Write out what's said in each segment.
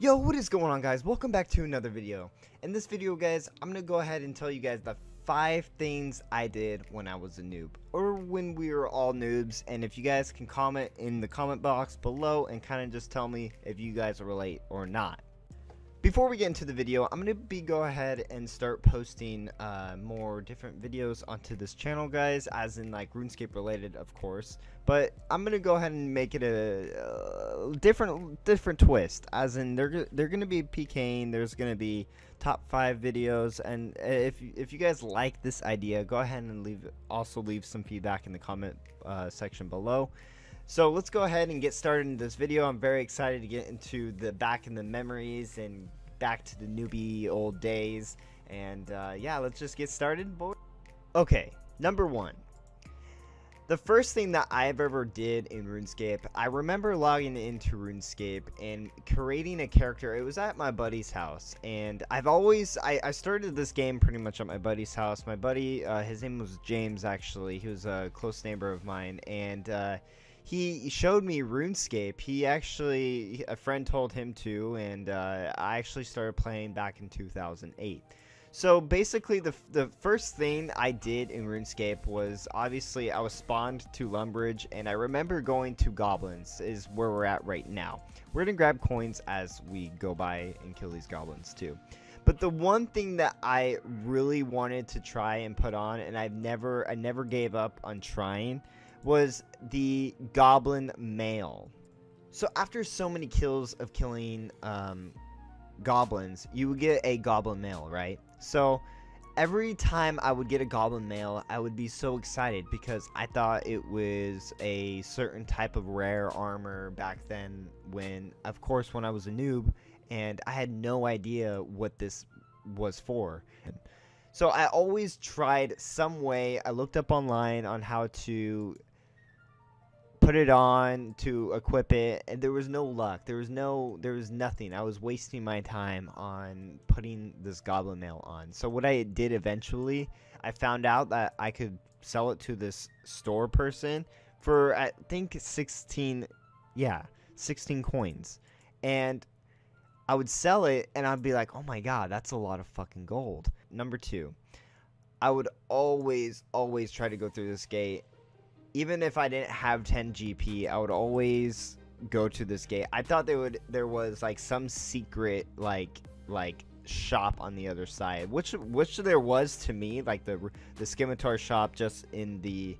Yo, what is going on, guys? Welcome back to another video. In this video, guys, I'm gonna go ahead and tell you guys the 5 things I did when I was a noob, or when we were all noobs. And if you guys can comment in the comment box below and kind of just tell me if you guys relate or not. Before we get into the video, I'm going to go ahead and start posting more different videos onto this channel, guys, as in like RuneScape related, of course. But I'm going to go ahead and make it a different twist, as in they're going to be pking, there's going to be top 5 videos, and if you guys like this idea, go ahead and also leave some feedback in the comment section below. So let's go ahead and get started in this video. I'm very excited to get into back in the memories and back to the newbie old days. And yeah, let's just get started, boys. Okay, number 1. The first thing that I've ever did in RuneScape, I remember logging into RuneScape and creating a character. It was at my buddy's house, and I started this game pretty much at my buddy's house. My buddy, his name was James, actually. He was a close neighbor of mine, and he showed me RuneScape. A friend told him to, and I actually started playing back in 2008. So basically, the first thing I did in RuneScape was, obviously, I was spawned to Lumbridge, and I remember going to Goblins, is where we're at right now. We're gonna grab coins as we go by and kill these Goblins too. But the one thing that I really wanted to try and put on, and I never gave up on trying, was the Goblin maul. So after so many kills of killing goblins, you would get a Goblin maul, right? So every time I would get a Goblin maul, I would be so excited because I thought it was a certain type of rare armor back then, when I was a noob and I had no idea what this was for. So I always tried some way. I looked up online on how to put it on, to equip it, and there was no luck. There was nothing. I was wasting my time on putting this Goblin maul on. So what I did eventually, I found out that I could sell it to this store person for, I think, 16 coins. And I would sell it, and I'd be like, oh my god, that's a lot of fucking gold. Number 2, I would always try to go through this gate. Even if I didn't have 10 GP, I would always go to this gate. I thought there was like some secret like shop on the other side, which there was to me, like the scimitar shop just in the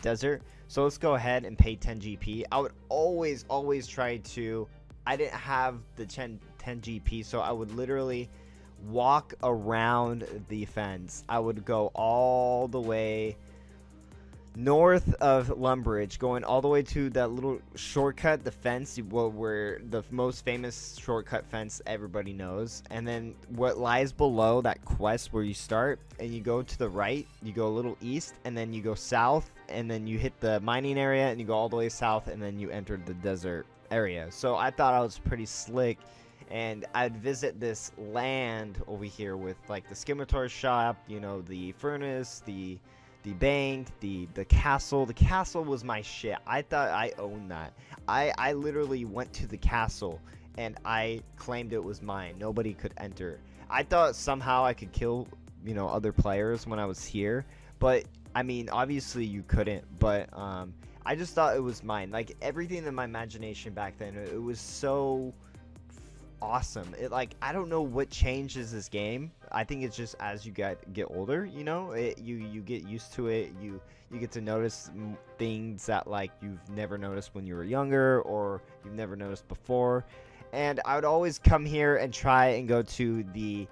desert. So let's go ahead and pay 10 GP. I would always try to. I didn't have the 10 GP, so I would literally walk around the fence. I would go all the way north of Lumbridge, going all the way to that little shortcut, the fence, where the most famous shortcut fence everybody knows, and then what lies below that quest where you start and you go to the right, you go a little east, and then you go south, and then you hit the mining area and you go all the way south, and then you enter the desert area. So I thought I was pretty slick, and I'd visit this land over here with like the scimitar shop, you know, the furnace, the bank, the castle. The castle was my shit. I thought I owned that. I literally went to the castle and I claimed it was mine. Nobody could enter. I thought somehow I could kill, you know, other players when I was here, but I mean, obviously you couldn't. But I just thought it was mine. Like everything in my imagination back then, it was so awesome. I don't know what changes this game. I think it's just as you get older, you know, you get used to it. You get to notice things that like you've never noticed when you were younger, or you've never noticed before. And I would always come here and try and go to the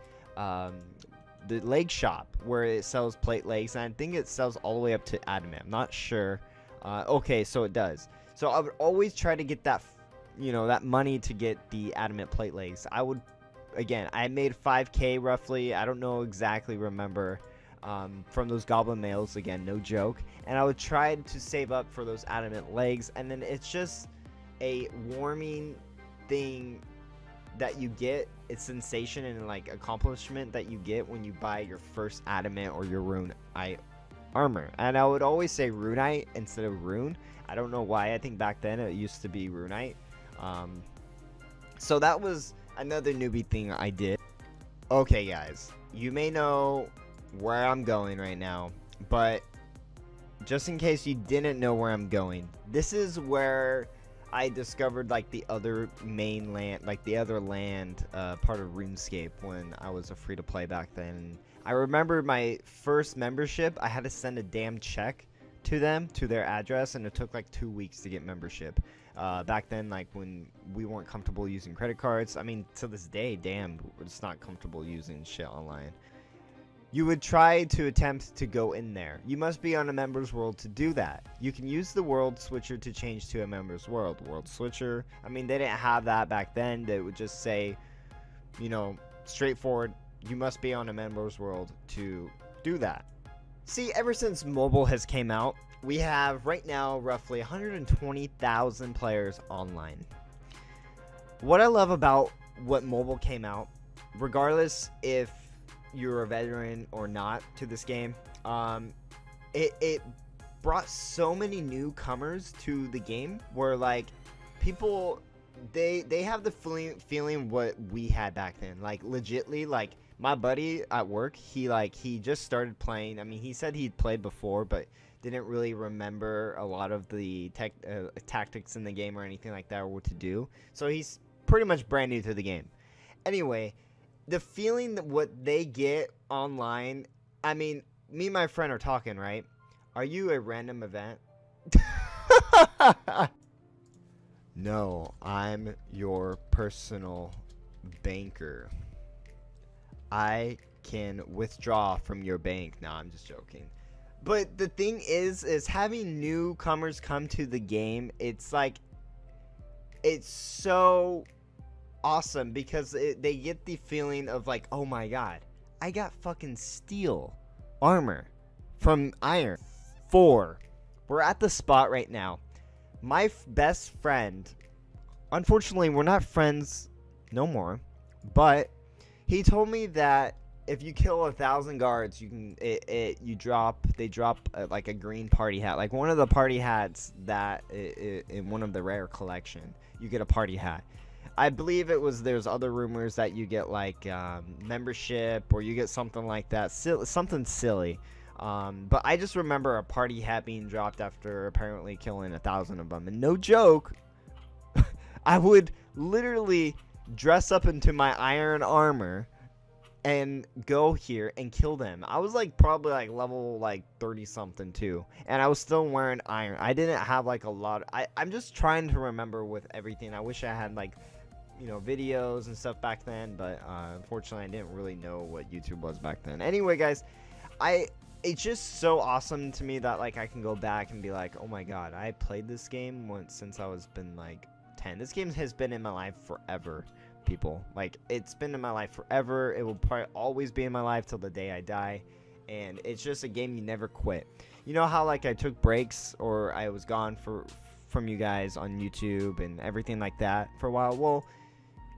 leg shop where it sells plate legs, and I think it sells all the way up to adamant. I'm not sure. Okay, so it does. So I would always try to get that, you know, that money to get the adamant plate legs. I made 5k roughly. I don't know exactly, remember, from those Goblin mails, again, no joke. And I would try to save up for those adamant legs, and then it's just a warming thing that you get. It's sensation and like accomplishment that you get when you buy your first adamant or your runite armor. And I would always say runite instead of rune. I don't know why. I think back then it used to be runite. So that was another newbie thing I did. Okay, guys, you may know where I'm going right now, but just in case you didn't know where I'm going, this is where I discovered like the other main land, like the other land part of RuneScape when I was a free-to-play back then. I remember my first membership, I had to send a damn check to them, to their address, and it took like 2 weeks to get membership. Back then, like when we weren't comfortable using credit cards, I mean, to this day, damn, it's not comfortable using shit online. You would try to attempt to go in there. You must be on a member's world to do that. You can use the world switcher to change to a member's world. World switcher, I mean, they didn't have that back then. They would just say, you know, straightforward, you must be on a member's world to do that. See, ever since mobile has came out, we have right now roughly 120,000 players online. What I love about what mobile came out, regardless if you're a veteran or not to this game, it brought so many newcomers to the game where like people they have the feeling what we had back then. Like legitly, like my buddy at work, he just started playing. I mean, he said he'd played before but didn't really remember a lot of the tactics in the game or anything like that or what to do, so he's pretty much brand new to the game. Anyway, the feeling that what they get online, I mean, me and my friend are talking, right? Are you a random event? No, I'm your personal banker. I can withdraw from your bank. No, I'm just joking. But the thing is having newcomers come to the game, it's like, it's so awesome because they get the feeling of like, oh my god, I got fucking steel armor from Iron 4. We're at the spot right now. My best friend, unfortunately we're not friends no more, but he told me that if you kill 1,000 guards, you can they drop like a green party hat, like one of the party hats that in one of the rare collection, you get a party hat. I believe there's other rumors that you get like membership or you get something like that, something silly. But I just remember a party hat being dropped after apparently killing 1,000 of them. And no joke, I would literally dress up into my iron armor and go here and kill them. I was like probably like level like 30 something too, and I was still wearing iron. I didn't have like a lot. I'm just trying to remember with everything. I wish I had like, you know, videos and stuff back then, but unfortunately I didn't really know what YouTube was back then. Anyway, guys, it's just so awesome to me that like I can go back and be like, oh my god, I played this game since I was been like 10. This game has been in my life forever, people. Like, it's been in my life forever. It will probably always be in my life till the day I die, and it's just a game you never quit. You know how like I took breaks or I was gone from you guys on YouTube and everything like that for a while? Well,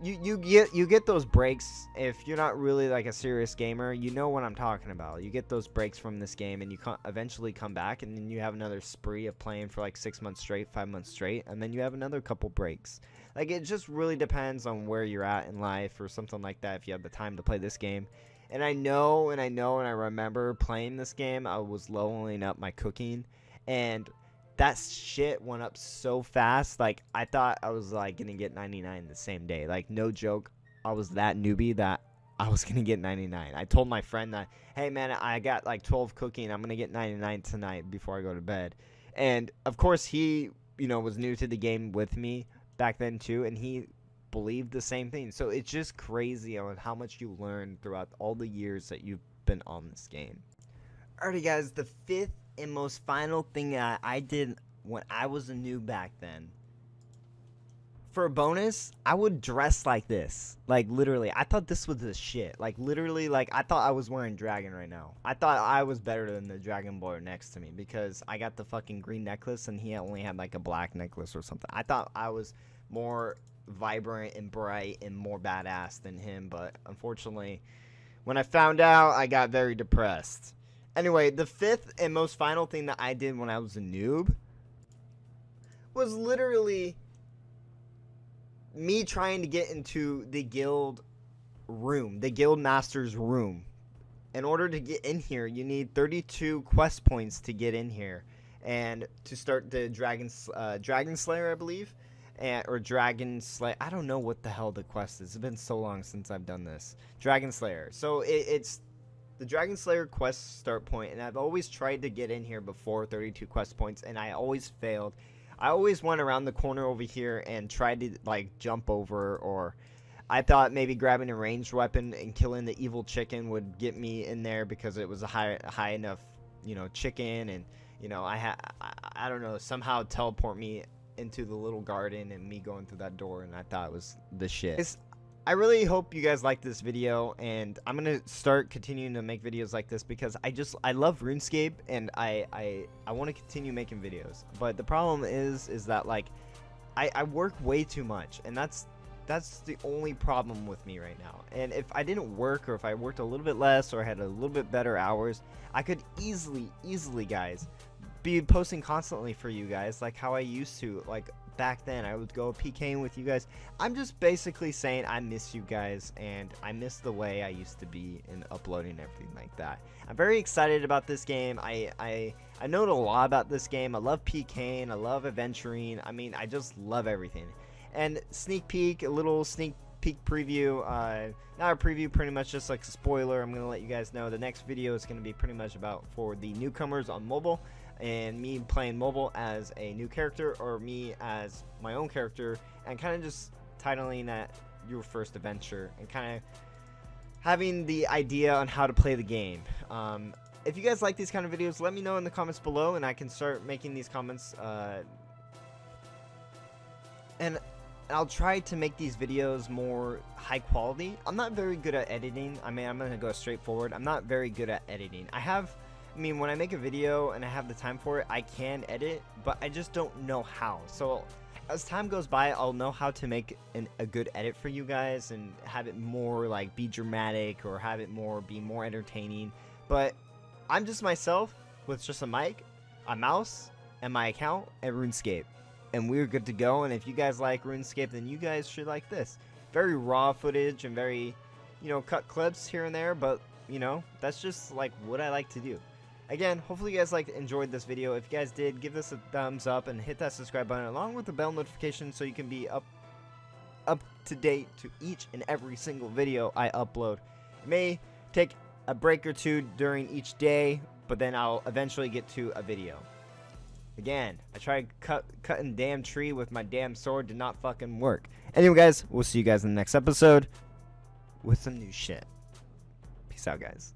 you get those breaks. If you're not really like a serious gamer, you know what I'm talking about. You get those breaks from this game and you eventually come back, and then you have another spree of playing for like 6 months straight, 5 months straight, and then you have another couple breaks. Like, it just really depends on where you're at in life or something like that, if you have the time to play this game. And I remember playing this game, I was leveling up my cooking, and that shit went up so fast. Like, I thought I was like gonna get 99 the same day. Like, no joke, I was that newbie that I was gonna get 99. I told my friend that, hey man, I got like 12 cooking, I'm gonna get 99 tonight before I go to bed. And of course he, you know, was new to the game with me back then too, and he believed the same thing. So it's just crazy on how much you learn throughout all the years that you've been on this game. Alrighty guys, the fifth and most final thing that I did when I was a noob back then. For a bonus, I would dress like this. Like, literally, I thought this was the shit. Like, literally, like, I thought I was wearing dragon right now. I thought I was better than the dragon boy next to me because I got the fucking green necklace and he only had like a black necklace or something. I thought I was more vibrant and bright and more badass than him, but unfortunately, when I found out, I got very depressed. Anyway, the fifth and most final thing that I did when I was a noob was literally me trying to get into the guild room, the guild master's room. In order to get in here, you need 32 quest points to get in here, and to start the Dragon Slayer, I believe, or Dragon Slayer. I don't know what the hell the quest is. It's been so long since I've done this. Dragon Slayer. So it's the Dragon Slayer quest start point, and I've always tried to get in here before 32 quest points, and I always failed. I always went around the corner over here and tried to like jump over, or I thought maybe grabbing a ranged weapon and killing the evil chicken would get me in there because it was a high enough, you know, chicken, and you know I don't know, somehow teleport me into the little garden and me going through that door, and I thought it was the shit. I really hope you guys like this video, and I'm gonna start continuing to make videos like this because I love RuneScape, and I want to continue making videos. But the problem is that like I work way too much, and that's the only problem with me right now. And if I didn't work, or if I worked a little bit less, or had a little bit better hours, I could easily guys be posting constantly for you guys like how I used to. Like back then, I would go pking with you guys. I'm just basically saying I miss you guys, and I miss the way I used to be in uploading and everything like that. I'm very excited about this game. I know a lot about this game. I love pking, I love adventuring. I mean, I just love everything. And sneak peek, a little sneak peek preview, not a preview, pretty much just like a spoiler. I'm gonna let you guys know the next video is gonna be pretty much about for the newcomers on mobile, and me playing mobile as a new character, or me as my own character, and kind of just titling that your first adventure, and kind of having the idea on how to play the game. If you guys like these kind of videos, let me know in the comments below, and I can start making these comments, and I'll try to make these videos more high quality. I'm not very good at editing. I mean, I'm gonna go straight forward. I'm not very good at editing. I mean, when I make a video and I have the time for it, I can edit, but I just don't know how. So as time goes by, I'll know how to make a good edit for you guys, and have it more like be dramatic, or have it be more entertaining. But I'm just myself with just a mic, a mouse, and my account at RuneScape, and we're good to go. And if you guys like RuneScape, then you guys should like this. Very raw footage and very, you know, cut clips here and there, but you know, that's just like what I like to do. Again, hopefully you guys enjoyed this video. If you guys did, give this a thumbs up and hit that subscribe button along with the bell notification, so you can be up to date to each and every single video I upload. It may take a break or two during each day, but then I'll eventually get to a video. Again, I tried cutting damn tree with my damn sword, did not fucking work. Anyway, guys, we'll see you guys in the next episode with some new shit. Peace out, guys.